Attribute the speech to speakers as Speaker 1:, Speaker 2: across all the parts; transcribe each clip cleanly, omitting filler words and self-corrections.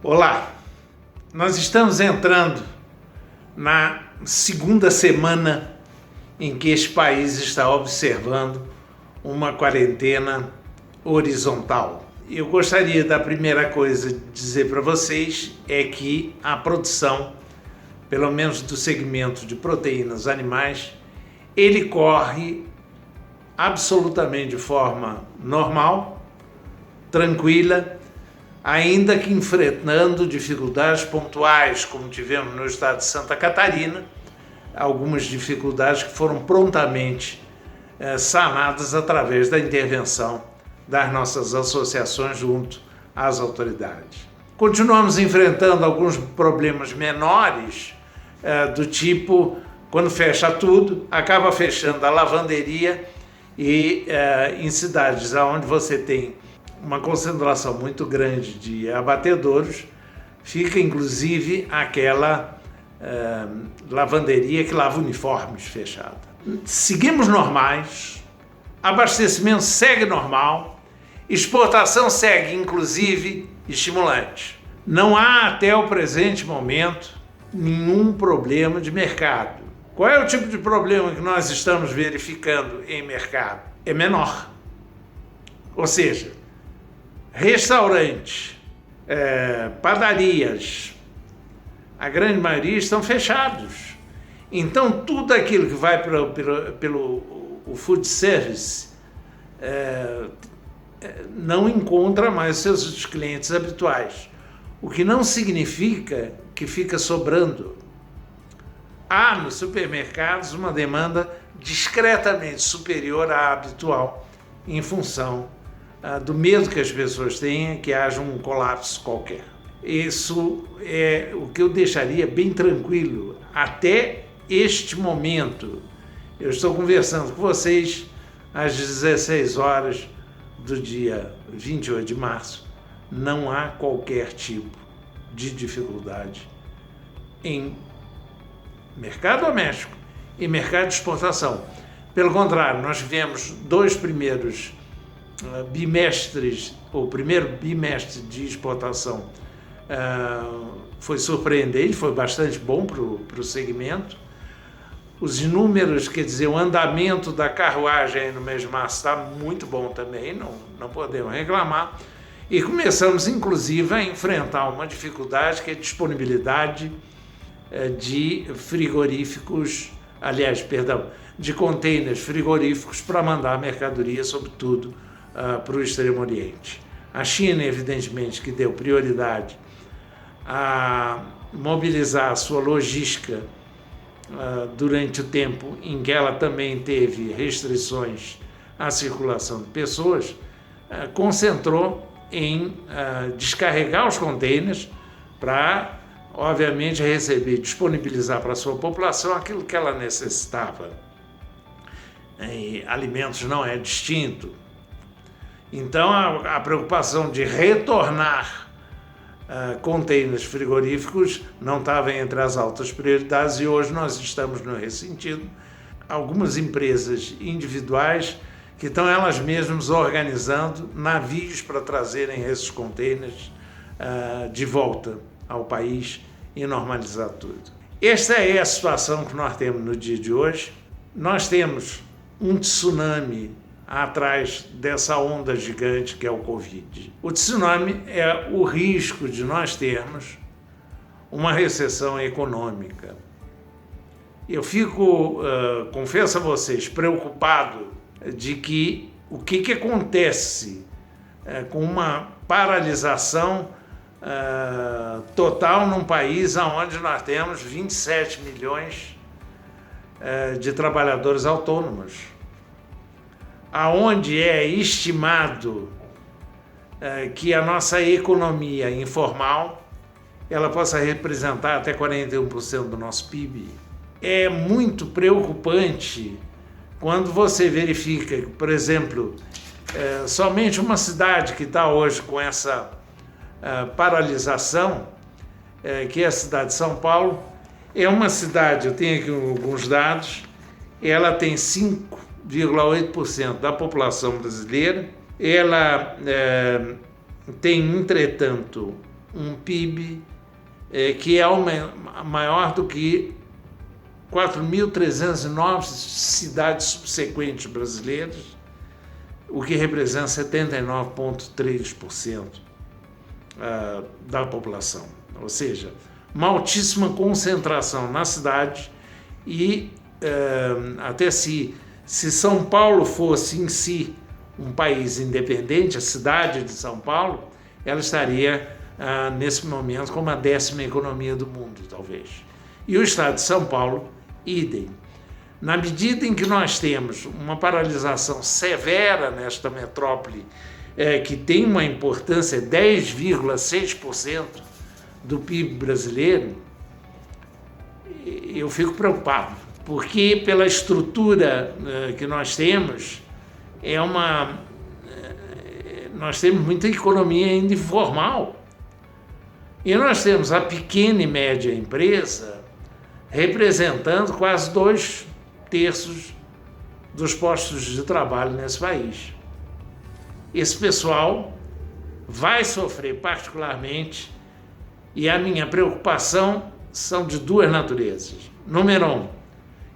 Speaker 1: Olá, nós estamos entrando na segunda semana em que este país está observando uma quarentena horizontal. Eu gostaria da primeira coisa de dizer para vocês é que a produção, pelo menos do segmento de proteínas animais, ele corre absolutamente de forma normal, tranquila, ainda que enfrentando dificuldades pontuais, como tivemos no estado de Santa Catarina, algumas dificuldades que foram prontamente sanadas através da intervenção das nossas associações junto às autoridades. Continuamos enfrentando alguns problemas menores, do tipo, quando fecha tudo, acaba fechando a lavanderia e em cidades onde você tem uma concentração muito grande de abatedouros, fica inclusive aquela lavanderia que lava uniformes fechada. Seguimos normais, abastecimento segue normal, exportação segue inclusive estimulante. Não há até o presente momento nenhum problema de mercado. Qual é o tipo de problema que nós estamos verificando em mercado? É menor. Ou seja, restaurantes, padarias, a grande maioria estão fechados. Então, tudo aquilo que vai pelo food service não encontra mais seus clientes habituais, o que não significa que fica sobrando. Há nos supermercados uma demanda discretamente superior à habitual, em função do medo que as pessoas têm que haja um colapso qualquer. Isso é o que eu deixaria bem tranquilo até este momento. Eu estou conversando com vocês às 16 horas do dia 28 de março. Não há qualquer tipo de dificuldade em mercado doméstico e mercado de exportação. Pelo contrário, nós tivemos dois primeiros bimestres, o primeiro bimestre de exportação foi surpreendente, foi bastante bom para o segmento. Os números, quer dizer, o andamento da carruagem no mês de março está muito bom também, não podemos reclamar. E começamos, inclusive, a enfrentar uma dificuldade que é a disponibilidade de de containers frigoríficos para mandar mercadoria, sobretudo para o Extremo Oriente. A China, evidentemente, que deu prioridade a mobilizar a sua logística durante o tempo em que ela também teve restrições à circulação de pessoas, concentrou em descarregar os containers para, obviamente, disponibilizar para a sua população aquilo que ela necessitava. E alimentos não é distinto. Então, a preocupação de retornar containers frigoríficos não estava entre as altas prioridades, e hoje nós estamos nesse sentido. Algumas empresas individuais que estão elas mesmas organizando navios para trazerem esses containers de volta ao país e normalizar tudo. Esta é a situação que nós temos no dia de hoje. Nós temos um tsunami atrás dessa onda gigante que é o Covid. O tsunami é o risco de nós termos uma recessão econômica. Eu fico, confesso a vocês, preocupado de que o que acontece com uma paralisação total num país onde nós temos 27 milhões de trabalhadores autônomos, aonde é estimado que a nossa economia informal ela possa representar até 41% do nosso PIB. É muito preocupante quando você verifica que, por exemplo, somente uma cidade que está hoje com essa paralisação, que é a cidade de São Paulo, é uma cidade, eu tenho aqui alguns dados, ela tem 5,8% da população brasileira, ela tem, entretanto, um PIB que é maior do que 4.309 cidades subsequentes brasileiras, o que representa 79,3% da população. Ou seja, uma altíssima concentração na cidade e até se São Paulo fosse em si um país independente, a cidade de São Paulo, ela estaria nesse momento como a 10ª economia do mundo, talvez. E o estado de São Paulo, idem. Na medida em que nós temos uma paralisação severa nesta metrópole, que tem uma importância 10,6% do PIB brasileiro, eu fico preocupado, porque pela estrutura que nós temos, nós temos muita economia ainda informal. E nós temos a pequena e média empresa representando quase 2/3 dos postos de trabalho nesse país. Esse pessoal vai sofrer particularmente, e a minha preocupação são de duas naturezas. Número 1,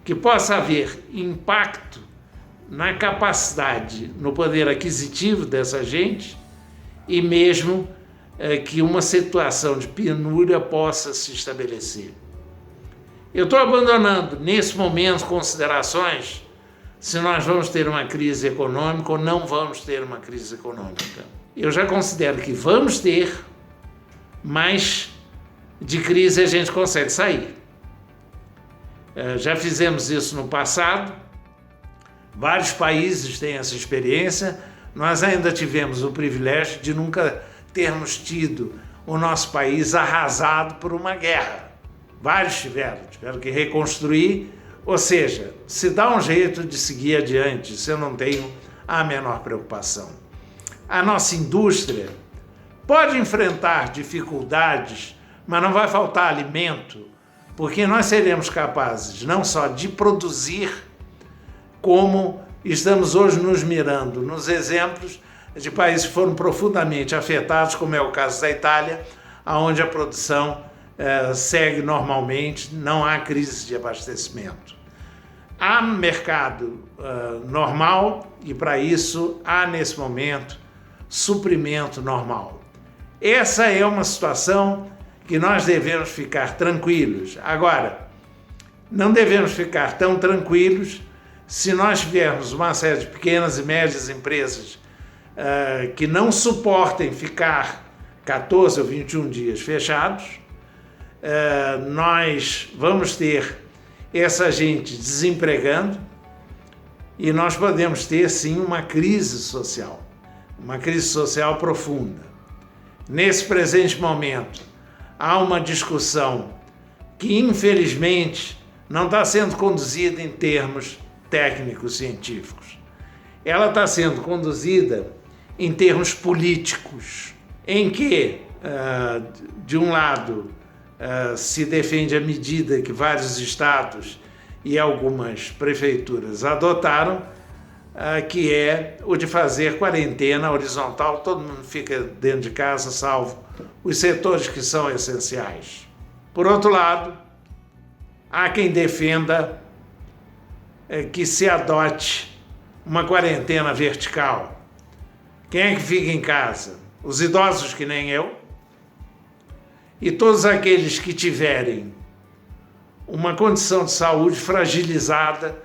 Speaker 1: que possa haver impacto na capacidade, no poder aquisitivo dessa gente, e mesmo que uma situação de penúria possa se estabelecer. Eu estou abandonando, nesse momento, considerações se nós vamos ter uma crise econômica ou não vamos ter uma crise econômica. Eu já considero que vamos ter, mas de crise a gente consegue sair. Já fizemos isso no passado, vários países têm essa experiência, nós ainda tivemos o privilégio de nunca termos tido o nosso país arrasado por uma guerra. Vários tiveram que reconstruir, ou seja, se dá um jeito de seguir adiante, isso eu não tenho a menor preocupação. A nossa indústria pode enfrentar dificuldades, mas não vai faltar alimento, porque nós seremos capazes não só de produzir, como estamos hoje nos mirando nos exemplos de países que foram profundamente afetados, como é o caso da Itália, onde a produção segue normalmente, não há crise de abastecimento. Há mercado normal e, para isso, há nesse momento suprimento normal. Essa é uma situação que nós devemos ficar tranquilos. Agora, não devemos ficar tão tranquilos se nós tivermos uma série de pequenas e médias empresas que não suportem ficar 14 ou 21 dias fechados. Nós vamos ter essa gente desempregando e nós podemos ter, sim, uma crise social profunda. Nesse presente momento, há uma discussão que, infelizmente, não está sendo conduzida em termos técnicos científicos. Ela está sendo conduzida em termos políticos, em que, de um lado, se defende a medida que vários estados e algumas prefeituras adotaram, que é o de fazer quarentena horizontal, todo mundo fica dentro de casa, salvo os setores que são essenciais. Por outro lado, há quem defenda que se adote uma quarentena vertical. Quem é que fica em casa? Os idosos que nem eu, e todos aqueles que tiverem uma condição de saúde fragilizada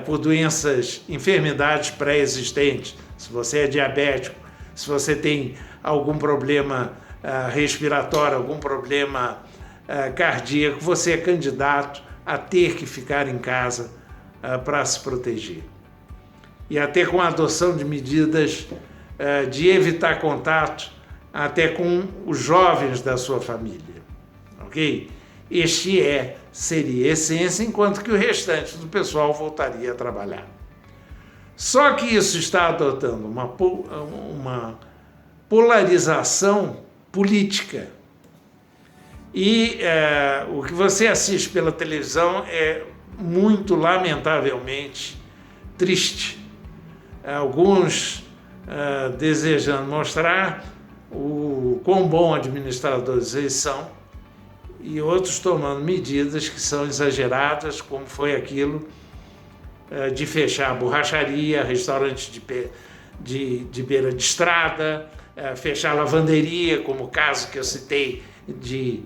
Speaker 1: por doenças, enfermidades pré-existentes. Se você é diabético, se você tem algum problema respiratório, algum problema cardíaco, você é candidato a ter que ficar em casa para se proteger. E até com a adoção de medidas de evitar contato até com os jovens da sua família, ok? Seria a essência, enquanto que o restante do pessoal voltaria a trabalhar. Só que isso está adotando uma polarização política. E o que você assiste pela televisão é muito, lamentavelmente, triste. Alguns desejando mostrar o o quão bom administradores eles são, e outros tomando medidas que são exageradas, como foi aquilo de fechar a borracharia, restaurante de beira de estrada, fechar a lavanderia, como o caso que eu citei de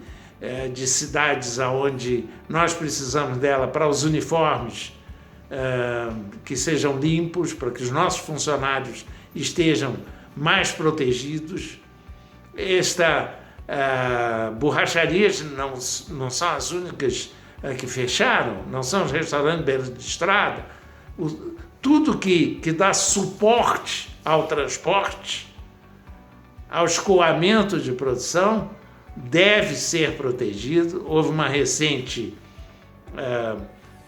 Speaker 1: cidades onde nós precisamos dela para os uniformes que sejam limpos, para que os nossos funcionários estejam mais protegidos. Borracharias não são as únicas que fecharam, não são os restaurantes de beira de estrada. Tudo que dá suporte ao transporte, ao escoamento de produção, deve ser protegido. Houve uma recente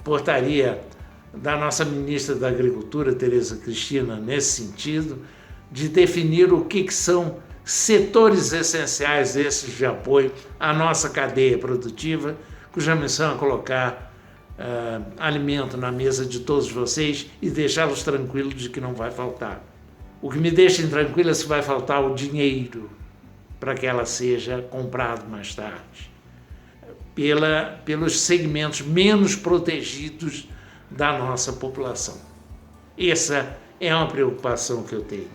Speaker 1: portaria da nossa ministra da Agricultura, Tereza Cristina, nesse sentido, de definir o que são setores essenciais desses de apoio à nossa cadeia produtiva, cuja missão é colocar alimento na mesa de todos vocês e deixá-los tranquilos de que não vai faltar. O que me deixa intranquilo é se vai faltar o dinheiro para que ela seja comprada mais tarde, pelos segmentos menos protegidos da nossa população. Essa é uma preocupação que eu tenho,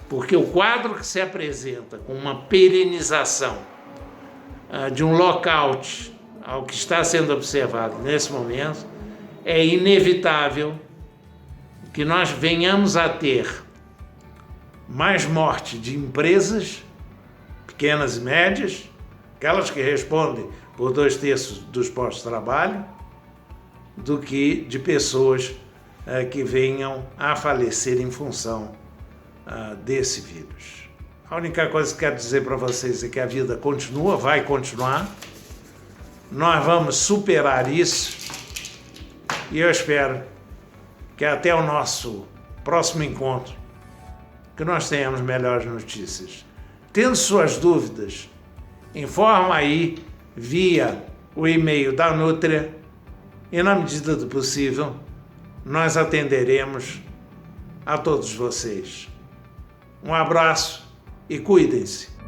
Speaker 1: porque o quadro que se apresenta com uma perenização de um lockout ao que está sendo observado nesse momento, é inevitável que nós venhamos a ter mais morte de empresas pequenas e médias, aquelas que respondem por 2/3 dos postos de trabalho, do que de pessoas que venham a falecer em função desse vírus. A única coisa que quero dizer para vocês é que a vida continua, vai continuar. Nós vamos superar isso e eu espero que até o nosso próximo encontro que nós tenhamos melhores notícias. Tendo suas dúvidas, informa aí via o e-mail da Nutria e, na medida do possível, nós atenderemos a todos vocês. Um abraço e cuidem-se.